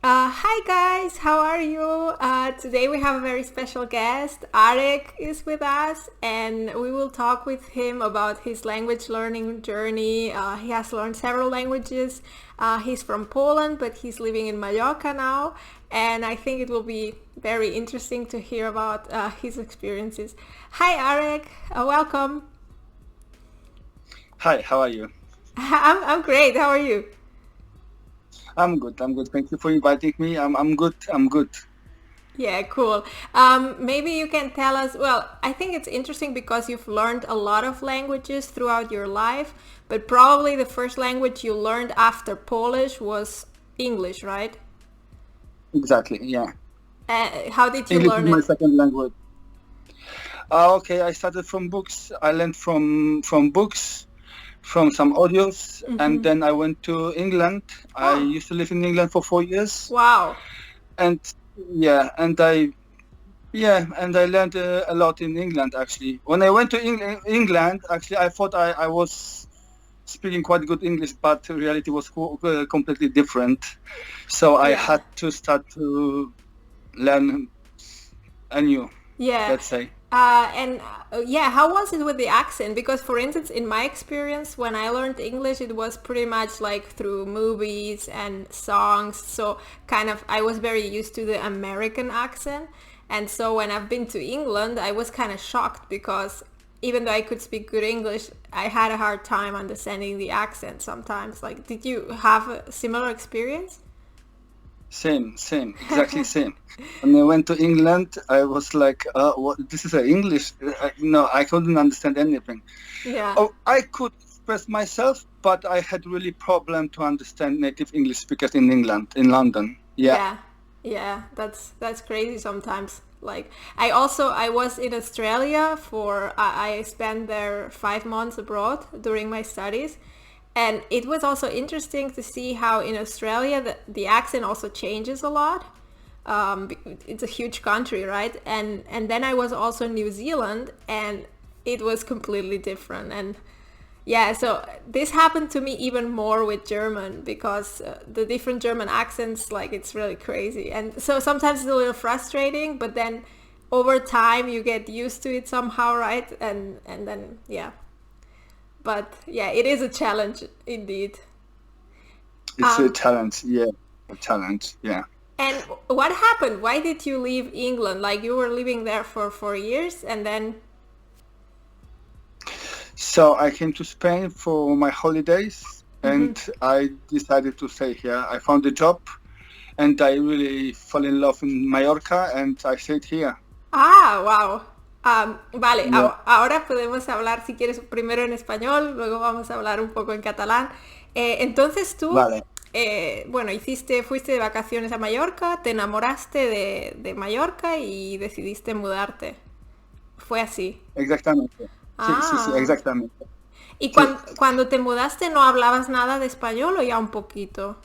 Hi guys, how are you? Today we have a very special guest. Arek is with us, and we will talk with him about his language learning journey. He has learned several languages. He's from Poland, but he's living in Mallorca now, and I think it will be very interesting to hear about his experiences. Hi Arek, welcome. Hi, how are you? I'm great. How are you? I'm good. I'm good. Thank you for inviting me. I'm good. I'm good. Yeah, cool. Maybe you can tell us. Well, I think it's interesting because you've learned a lot of languages throughout your life, but probably the first language you learned after Polish was English, right? Exactly. Yeah. How did you English is learn my it? second language. Okay, I started from books. I learned from books, from some audios, and Mm-hmm. then I went to England. I Oh, used to live in England for 4 years, wow. and yeah, and I learned a lot in England actually. When I went to England, actually, I thought I was speaking quite good English, but reality was completely different. So I Yeah. had to start to learn anew, Yeah. let's say. Yeah, how was it with the accent? Because, for instance, in my experience, when I learned English, it was pretty much like through movies and songs. So, kind of, I was very used to the American accent. And so, when I've been to England, I was kind of shocked because even though I could speak good English, I had a hard time understanding the accent sometimes. Like, did you have a similar experience? Same, exactly same. When I went to England, I was like, what, this is a English. No, I couldn't understand anything. Yeah. Oh, I could express myself, but I had really problem to understand native English speakers in England, in London. Yeah. Yeah, yeah, that's crazy sometimes. Like I was in Australia for I spent there 5 months abroad during my studies, and it was also interesting to see how in Australia the accent also changes a lot. It's a huge country, right? And then I was also in New Zealand, and it was completely different. And yeah, so this happened to me even more with German because the different German accents, like it's really crazy. And so sometimes it's a little frustrating, but then over time you get used to it somehow, right? And then yeah. But yeah, it is a challenge indeed. It's a Um, challenge. Yeah, a challenge. Yeah. and what happened? Why did you leave England? Like you were living there for 4 years and then So I came to Spain for my holidays and mhm. I decided to stay here. I found a job and I really fell in love in Mallorca and I stayed here. Ah, wow. Vale, Yeah, ahora podemos hablar si quieres primero en español, luego vamos a hablar un poco en catalán. Entonces tú, vale, bueno, fuiste de vacaciones a Mallorca, te enamoraste de Mallorca y decidiste mudarte. Fue así. exactamente. Sí, Ah. exactamente. ¿Y Sí, cuando te mudaste no hablabas nada de español o ya un poquito?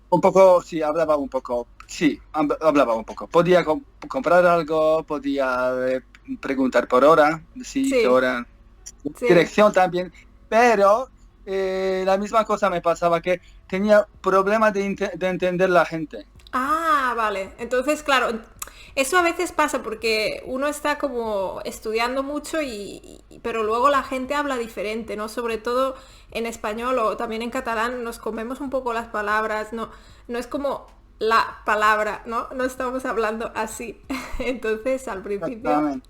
un poco, sí, hablaba un poco, sí, hablaba un poco. Podía comprar algo, podía preguntar por hora, sí, qué Sí, hora, sí. dirección también, pero la misma cosa me pasaba que tenía problemas de entender la gente. Ah, vale. Entonces, claro, eso a veces pasa porque uno está como estudiando mucho pero luego la gente habla diferente, ¿no? Sobre todo en español o también en catalán nos comemos un poco las palabras, no es como la palabra, ¿no? No estamos hablando así. Entonces, al principio. Exactamente.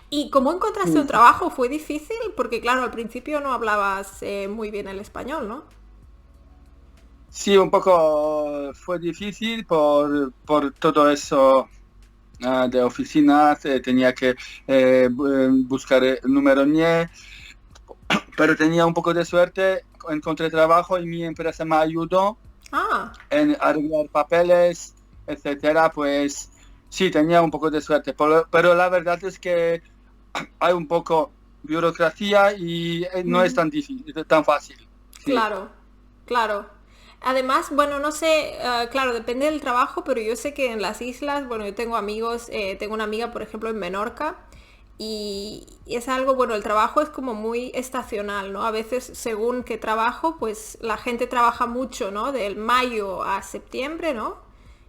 ¿Y cómo encontraste Sí, un sí. trabajo? ¿Fue difícil? Porque claro, al principio no hablabas muy bien el español, ¿no? Sí, un poco fue difícil por todo eso de oficinas, tenía que buscar el número NIE, pero tenía un poco de suerte, encontré trabajo y mi empresa me ayudó Ah, en arreglar papeles, etcétera, pues sí, tenía un poco de suerte, pero la verdad es que hay un poco burocracia y no es tan difícil, tan fácil. Sí, claro, claro. Además, bueno, no sé, claro, depende del trabajo, pero yo sé que en las islas, bueno, yo tengo amigos, tengo una amiga, por ejemplo, en Menorca, y es algo, bueno, el trabajo es como muy estacional, ¿no? A veces, según qué trabajo, pues la gente trabaja mucho, ¿no? Del mayo a septiembre, ¿no?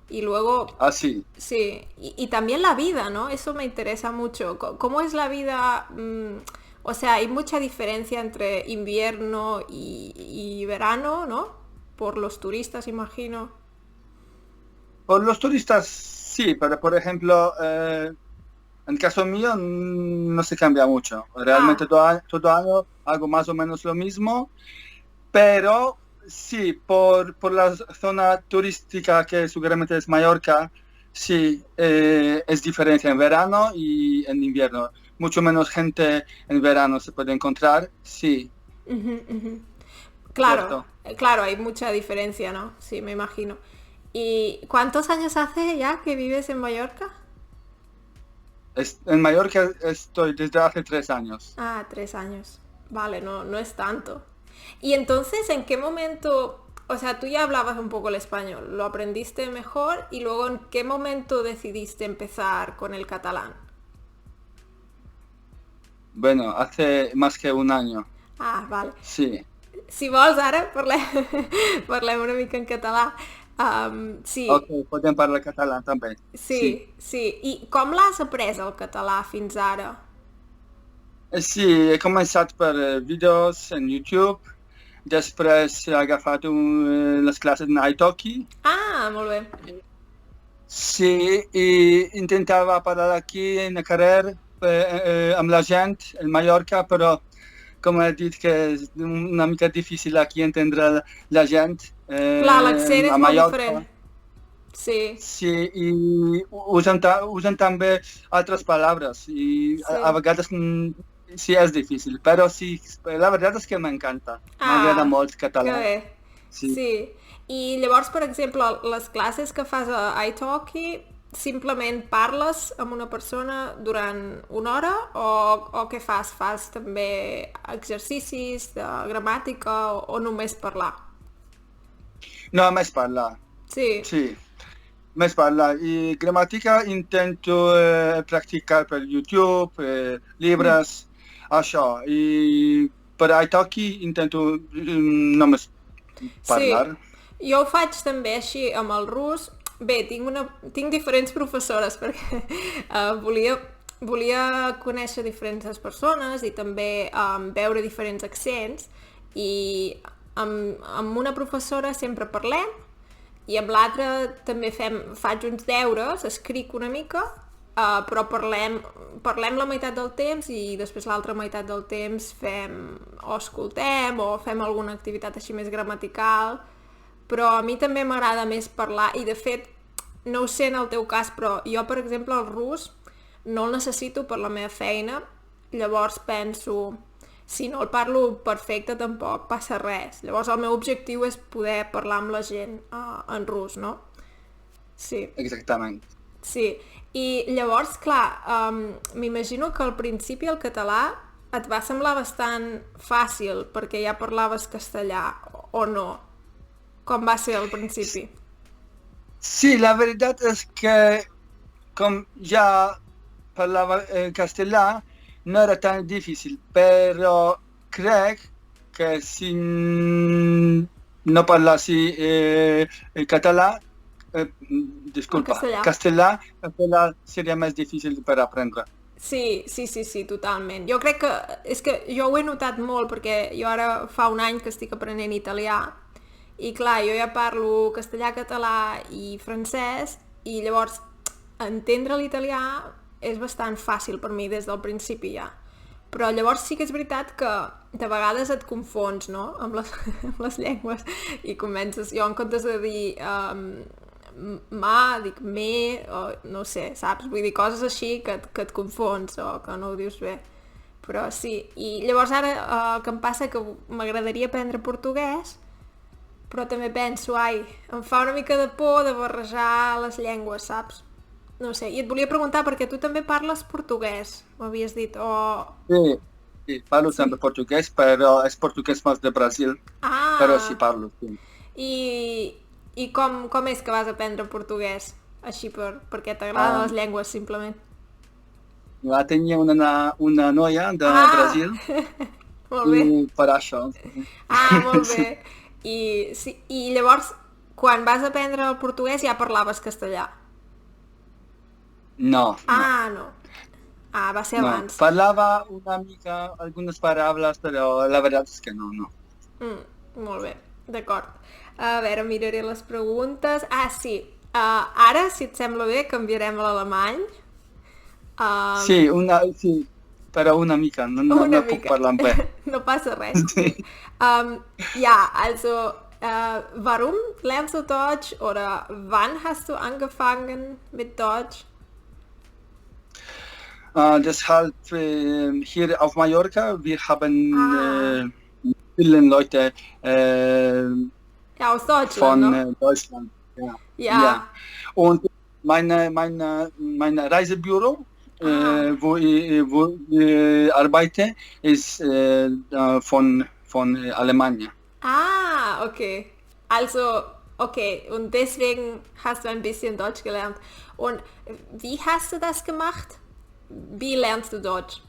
Y luego, Ah, sí. sí, y también la vida, ¿no? Eso me interesa mucho. ¿Cómo es la vida? O sea, hay mucha diferencia entre invierno y verano, ¿no? Por los turistas, imagino. Por los turistas, sí, pero por ejemplo, en caso mío no se cambia mucho. Realmente Ah, todo año hago más o menos lo mismo, pero sí, por la zona turística que seguramente es Mallorca, sí, es diferencia en verano y en invierno. Mucho menos gente en verano se puede encontrar, sí, ujú, ujú. Claro, cierto. claro, hay mucha diferencia, ¿no? Sí, me imagino. ¿Y cuántos años hace ya que vives en Mallorca? En Mallorca estoy desde hace 3 años. Ah, 3 años. Vale, no, no es tanto. Y entonces, ¿en qué momento, o sea, tú ya hablabas un poco el español, lo aprendiste mejor y luego en qué momento decidiste empezar con el catalán? Bueno, hace más que un año, Ah, vale. sí. Si vols ara parlem, parlem una mica en català. Ok, Sí, podem parlar català també. Sí. sí, sí. I com l'has après el català fins ara? Sí, he començat per vídeos en YouTube, després he agafat les classes en Italki. Ah, molt bé. Sí, i intentava parlar aquí en el carrer amb la gent en Mallorca, però com he dit que és una mica difícil aquí entendre la gent Clar, l'accent a és molt diferent. Mallorca. Sí, Sí, i usen també altres paraules i a sí. vegades sí és difícil, però sí, la veritat és que m'encanta, m'agrada Ah, molt que català, bé. sí. Sí. I llavors, per exemple, les classes que fas a italki, simplement parles amb una persona durant una hora o què fas? Fas també exercicis de gramàtica o només parlar? No, més parlar, Sí. sí, més parlar. I gramàtica intento practicar per YouTube, llibres, això. I per italki intento només Sí, parlar. jo ho faig també així amb el rus. Bé, tinc diferents professores perquè volia conèixer diferents persones i també veure diferents accents i amb una professora sempre parlem i amb l'altra també faig uns deures, escric una mica, però parlem la meitat del temps i després l'altra meitat del temps o escoltem o fem alguna activitat així més gramatical, però a mi també m'agrada més parlar i de fet no ho sé en el teu cas, però jo per exemple el rus no el necessito per la meva feina, llavors penso si no el parlo perfecte tampoc passa res. Llavors el meu objectiu és poder parlar amb la gent en rus, no? Sí, Exactament. sí. I llavors, clar, m'imagino que al principi el català et va semblar bastant fàcil perquè ja parlaves castellà o no? Com va ser al principi? Sí, la veritat és que com ja parlava castellà, no era tan difícil, però crec que si no parlassi català, El disculpa, castellà? castellà seria més difícil per aprendre. Sí, sí, sí, sí, totalment. Jo crec que, és que jo ho he notat molt perquè jo ara fa un any que estic aprenent italià i clar, jo ja parlo castellà, català i francès i llavors entendre l'italià és bastant fàcil per mi des del principi ja. Però llavors sí que és veritat que de vegades et confons, no?, amb les, amb les llengües i comences, jo en comptes de dir dic me, o no sé, saps? Vull dir coses així que et confons o que no ho dius bé. Però sí, i llavors ara el que em passa que m'agradaria aprendre portuguès, però també penso, ai, em fa una mica de por de barrejar les llengües, saps? No sé, i et volia preguntar perquè tu també parles portuguès, m'havies dit, o... Sí, sí, parlo Sí. també portuguès, però és portuguès més de Brasil, però sí Ah, parlo, sí. i com és que vas aprendre portuguès? Així perquè t'agraden les llengües, simplement. Ja tenia una noia de Ah, Brasil molt bé. i per això. Ah, molt Sí. bé. I, sí, i llavors, quan vas aprendre el portuguès ja parlaves castellà? No, No. Va ser no. abans. Parlava una mica algunas palabras, pero la verdad es que no. Molt bé, d'acord. A veure, miraré les preguntes. Sí. Ara, si et sembla bé, canviarem a l'alemany. Sí, però una mica, no puc mica. parlar bé. No passa res. Sí. Also, warum lernst du Deutsch oder wann hast du angefangen mit Deutsch? Deshalb hier auf Mallorca, wir haben viele Leute Ja, aus Deutschland, von ne? Deutschland. Ja. Und meine Reisebüro, wo ich arbeite, ist von Alemania. Okay. Also, okay. Und deswegen hast du ein bisschen Deutsch gelernt. Und wie hast du das gemacht? Wie lernst du Deutsch?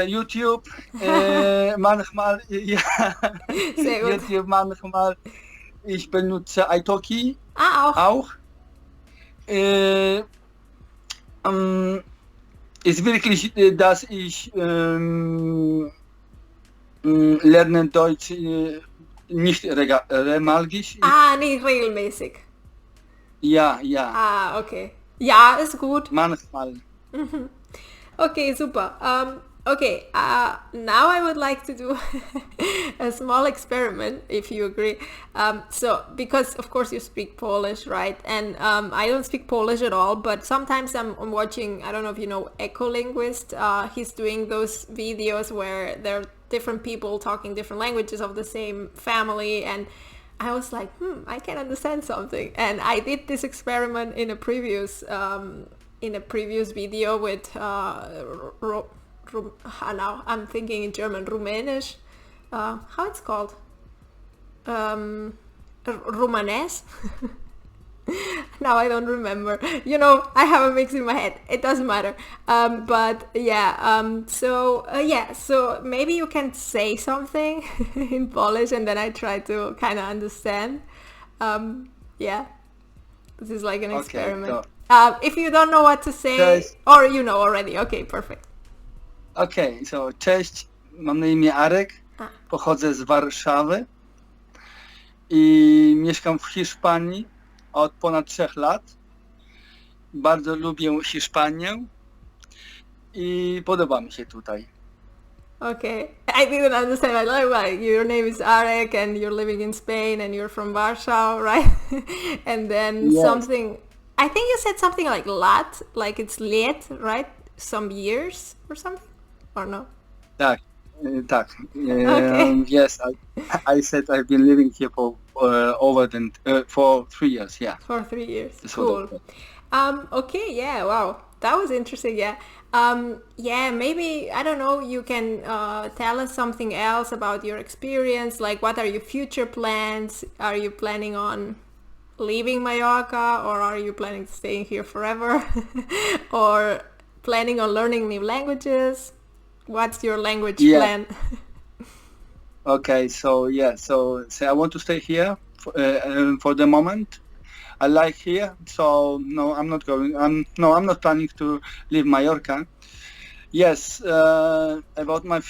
YouTube, manchmal, ja. Sehr gut. YouTube manchmal. Ich benutze Italki Auch. Ist wirklich, dass ich lerne Deutsch nicht regelmäßig. Nicht regelmäßig. Ja. Okay. Ja, ist gut. Manchmal. Okay, super. Okay, now I would like to do a small experiment, if you agree. So, because of course you speak Polish, right? And I don't speak Polish at all, but sometimes I'm watching, I don't know if you know Ecolinguist. He's doing those videos where there are different people talking different languages of the same family, and I was like, I can understand something. And I did this experiment in a previous video with now I'm thinking in German, Rumänisch. How it's called? Romanes? Now I don't remember. You know, I have a mix in my head. It doesn't matter. But yeah, so maybe you can say something in Polish and then I try to kind of understand. Yeah, this is like an experiment. So, if you don't know what to say, or you know already, okay, perfect. Okay, so cześć, mam na imię Arek, pochodzę z Warszawy i mieszkam w Hiszpanii od ponad 3 lat. Bardzo lubię Hiszpanię i podoba mi się tutaj. Okay, I didn't understand. Like, your name is Arek and you're living in Spain and you're from Warsaw, right? And then something, I think you said something like lat, like it's let, right? Some years or something, or no? Tak. Okay. Yes, I said I've been living here for for 3 years. Yeah. For 3 years. Cool. Okay. Yeah. Wow. That was interesting. Yeah. Maybe I don't know. You can tell us something else about your experience. Like, what are your future plans? Are you planning on leaving Mallorca, or are you planning to staying here forever, or planning on learning new languages? What's your language plan? Okay, so I want to stay here for the moment. I like here, so no, I'm not going. I'm not planning to leave Mallorca. Yes, about my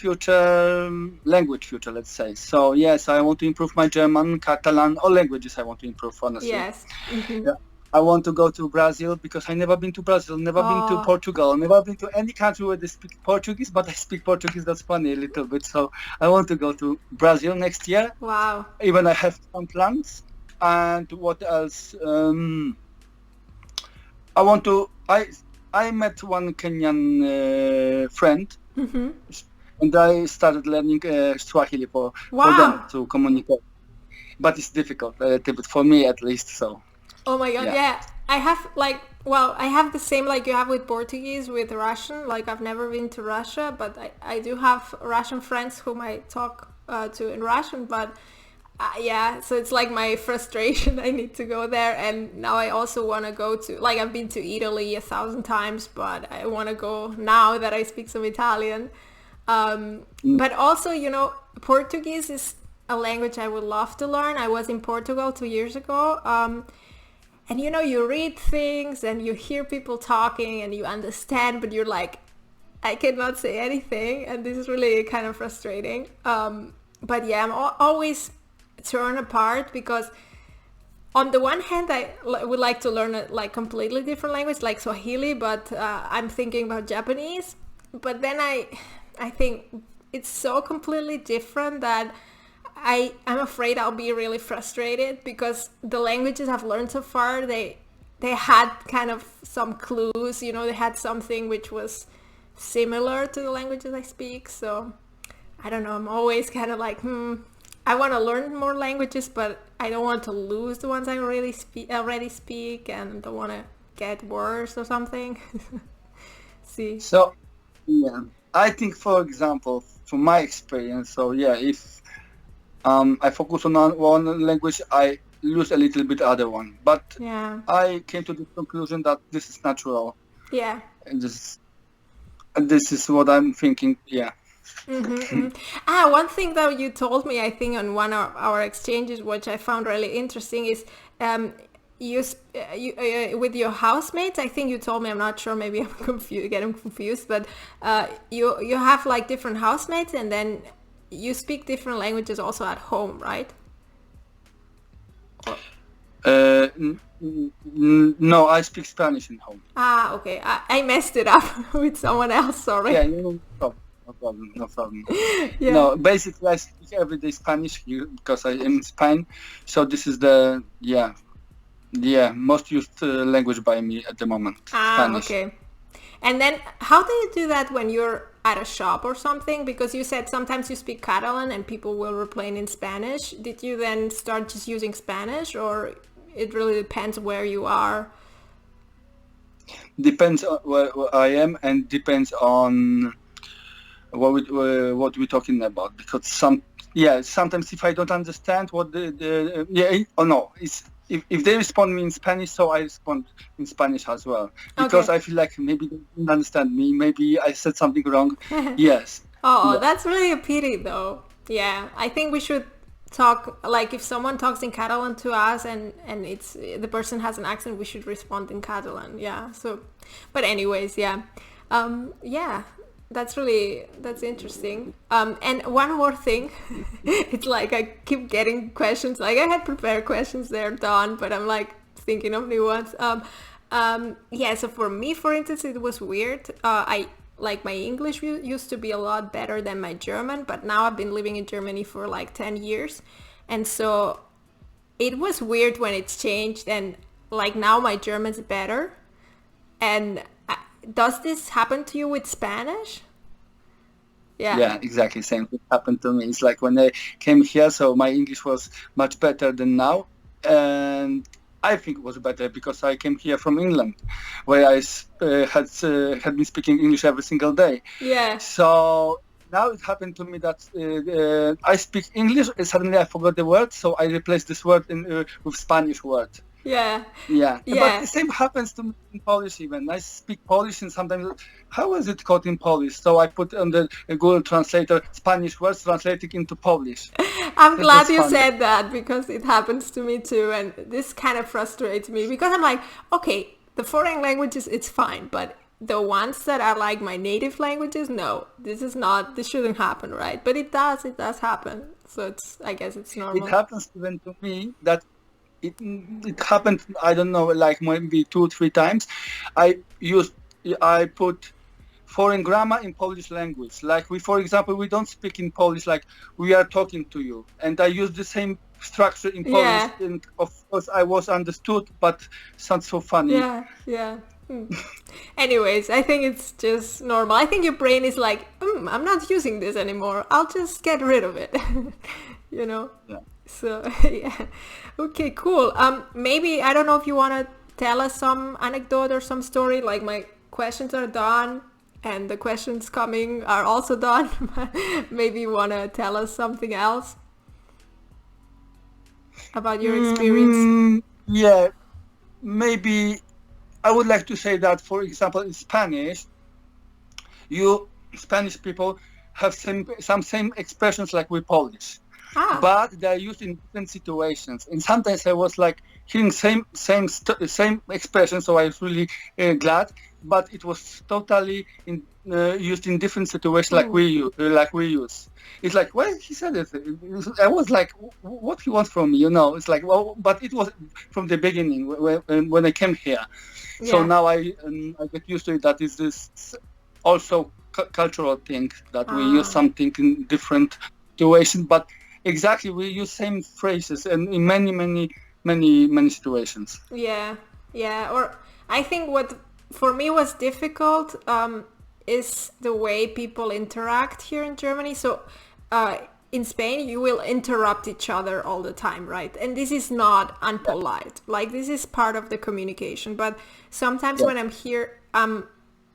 language future, let's say. So yes, I want to improve my German, Catalan, all languages I want to improve, honestly. Yes. Mm-hmm. Yeah. I want to go to Brazil because I never been to Brazil, never been to Portugal, never been to any country where they speak Portuguese, but I speak Portuguese, that's funny a little bit. So I want to go to Brazil next year. Wow. Even I have some plans. And what else? I met one Kenyan friend, and I started learning Swahili for them to communicate. But it's difficult a little bit for me, at least. So. Oh my god, yeah. I have I have the same like you have with Portuguese, with Russian. Like, I've never been to Russia, but I do have Russian friends whom I talk to in Russian, but so it's like my frustration. I need to go there, and now I also want to go to, like, I've been to Italy 1,000 times, but I want to go now that I speak some Italian. But also, you know, Portuguese is a language I would love to learn. I was in Portugal 2 years ago. And you know, you read things and you hear people talking and you understand, but you're like, I cannot say anything. And this is really kind of frustrating. But yeah, I'm always torn apart because on the one hand, would like to learn a like completely different language like Swahili, but I'm thinking about Japanese. But then I think it's so completely different that I'm afraid I'll be really frustrated because the languages I've learned so far, they had kind of some clues, you know, they had something which was similar to the languages I speak. So I don't know, I'm always kind of like, I want to learn more languages, but I don't want to lose the ones I already speak and don't want to get worse or something. See? So, yeah, I think, for example, from my experience, so yeah, if I focus on one language, I lose a little bit other one. But Yeah. I came to the conclusion that this is natural. Yeah. And this is what I'm thinking. Yeah. One thing that you told me, I think, on one of our exchanges, which I found really interesting, is you with your housemates. I think you told me. I'm not sure. Maybe I'm getting confused. But you have like different housemates, and then you speak different languages also at home, right? No, I speak Spanish in home. Okay. I messed it up with someone else. Sorry. Yeah, no problem. Yeah. No, basically I speak everyday Spanish here because I am in Spain. So this is the most used language by me at the moment. Spanish. Okay. And then how do you do that when you're at a shop or something? Because you said sometimes you speak Catalan and people will reply in Spanish. Did you then start just using Spanish, or it really depends where you are? Depends on where I am and depends on what we're talking about. Because sometimes if I don't understand what if they respond me in Spanish, so I respond in Spanish as well. Because Okay. I feel like maybe they didn't understand me, maybe I said something wrong. Yes. Oh, Yeah. that's really a pity though. Yeah, I think we should talk, like if someone talks in Catalan to us and it's the person has an accent, we should respond in Catalan. Yeah. So, but anyways, yeah. Yeah, that's interesting. And one more thing, it's like I keep getting questions. Like I had prepared questions there, Dawn, but I'm like thinking of new ones. Yeah. So for me, for instance, it was weird. I like my English used to be a lot better than my German, but now I've been living in Germany for like 10 years. And so it was weird when it's changed, and like now my German's better. And does this happen to you with Spanish? Yeah. Yeah, exactly. Same thing happened to me. It's like when I came here, so my English was much better than now. And I think it was better because I came here from England, where I had been speaking English every single day. Yeah. So now it happened to me that I speak English and suddenly I forgot the word, so I replaced this word with Spanish word. Yeah. Yeah. Yeah. But the same happens to me in Polish even. I speak Polish and sometimes, how is it called in Polish? So I put on the Google Translator Spanish words translated into Polish. I'm glad was you funny. said that because it happens to me too, and this kind of frustrates me because I'm like, okay, the foreign languages, it's fine, but the ones that are like my native languages, no, this shouldn't happen, right? But it does happen. So I guess it's normal. It happens even to me that it happened, I don't know, like maybe 2-3 times. I put foreign grammar in Polish language. Like for example, we don't speak in Polish like we are talking to you. And I use the same structure in Polish. Yeah. And of course I was understood, but sounds so funny. Yeah. Anyways, I think it's just normal. I think your brain is like, I'm not using this anymore. I'll just get rid of it. You know? Yeah. So, yeah. Okay, cool. Maybe, I don't know if you want to tell us some anecdote or some story. Like my questions are done and the questions coming are also done. Maybe you want to tell us something else about your experience. Yeah, maybe I would like to say that, for example, in Spanish, Spanish people have some same expressions like we Polish. Ah. but they are used in different situations. And sometimes I was like hearing same expression, so I was really glad. But it was totally used in different situations, like we use. It's like, why he said it? I was like, what he wants from me, you know? It's like, well, but it was from the beginning when I came here. So Yeah. now I get used to it. That is this also cultural thing that we use something in different situations, but exactly we use same phrases and in many situations. Yeah, yeah. Or I think what for me was difficult is the way people interact here in Germany. So in Spain, you will interrupt each other all the time, right? And this is not unpolite. Like this is part of the communication. But sometimes when I'm here, I'm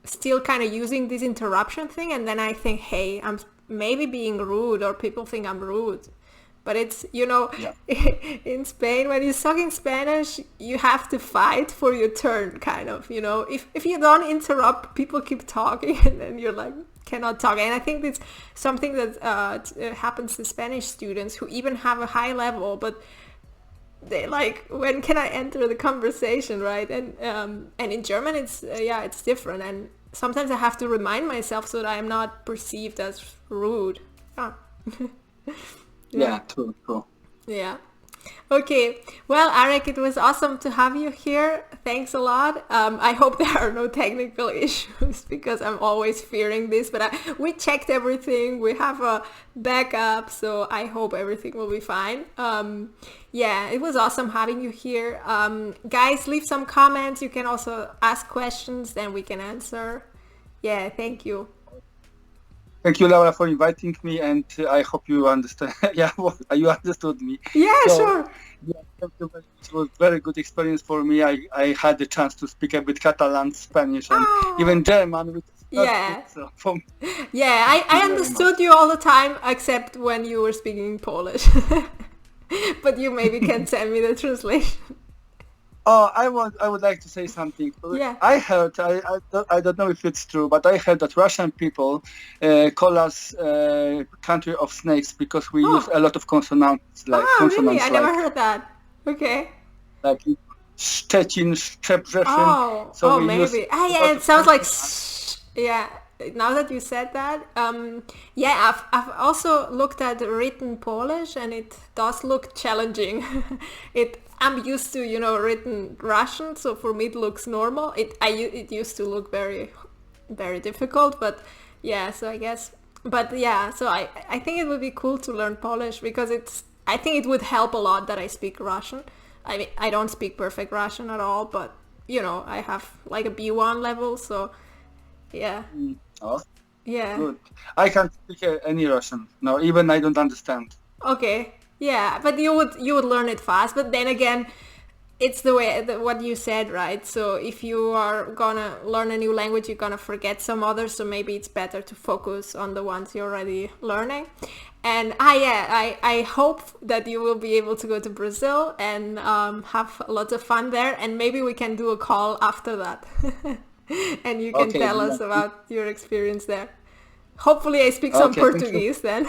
still kind of using this interruption thing, and then I think, hey, I'm maybe being rude, or people think I'm rude. But it's, in Spain, when you're talking Spanish, you have to fight for your turn, kind of, If you don't interrupt, people keep talking, and then you're like, cannot talk. And I think it's something that happens to Spanish students who even have a high level, but they like, when can I enter the conversation, right? And in German, it's different. And sometimes I have to remind myself so that I'm not perceived as rude. Yeah, true. Yeah. Okay. Well, Arek, it was awesome to have you here. Thanks a lot. I hope there are no technical issues because I'm always fearing this, but we checked everything. We have a backup, so I hope everything will be fine. Yeah, it was awesome having you here. Guys, leave some comments. You can also ask questions, then we can answer. Yeah, thank you. Thank you, Laura, for inviting me, and I hope you understand. You understood me. Yeah, sure. Yeah, thank you very much. It was a very good experience for me. I had the chance to speak a bit Catalan, Spanish, and even German. Which is not good, so for me. Yeah, I understood you all the time, except when you were speaking Polish. But you maybe can send me the translation. Oh, I would like to say something. Yeah. I heard, I don't know if it's true, but I heard that Russian people call us country of snakes because we use a lot of consonants. Like really? I never heard that. Okay. Like Szczecin, Szczebrzeszyn. So maybe. Yeah, it sounds like yeah. Now that you said that, I've also looked at written Polish, and it does look challenging. I'm used to, written Russian, so for me it looks normal. It used to look very, very difficult, but yeah, so I guess, but yeah, so I think it would be cool to learn Polish because I think it would help a lot that I speak Russian. I mean, I don't speak perfect Russian at all, but, I have like a B1 level, so yeah. Oh, yeah. Good. I can't speak any Russian. No, even I don't understand. Okay. Yeah, but you would learn it fast. But then again, it's the way what you said, right? So if you are gonna learn a new language, you're gonna forget some others. So maybe it's better to focus on the ones you're already learning. And I hope that you will be able to go to Brazil and have lots of fun there. And maybe we can do a call after that, and you can tell us about your experience there. Hopefully, I speak some Portuguese then.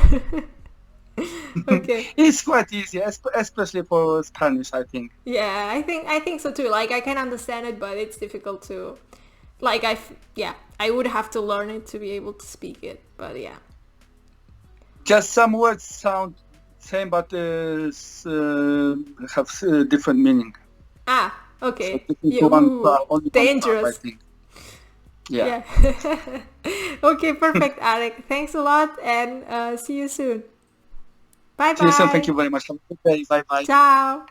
Okay. It's quite easy, especially for Spanish, I think. Yeah, I think so too. Like I can understand it, but it's difficult to, like I would have to learn it to be able to speak it. But yeah. Just some words sound same, but have different meaning. Okay. So dangerous. I think. Yeah. Okay, perfect, Arek. Thanks a lot, and see you soon. Bye bye. See you soon. Thank you very much. Have a good day. Bye bye. Ciao.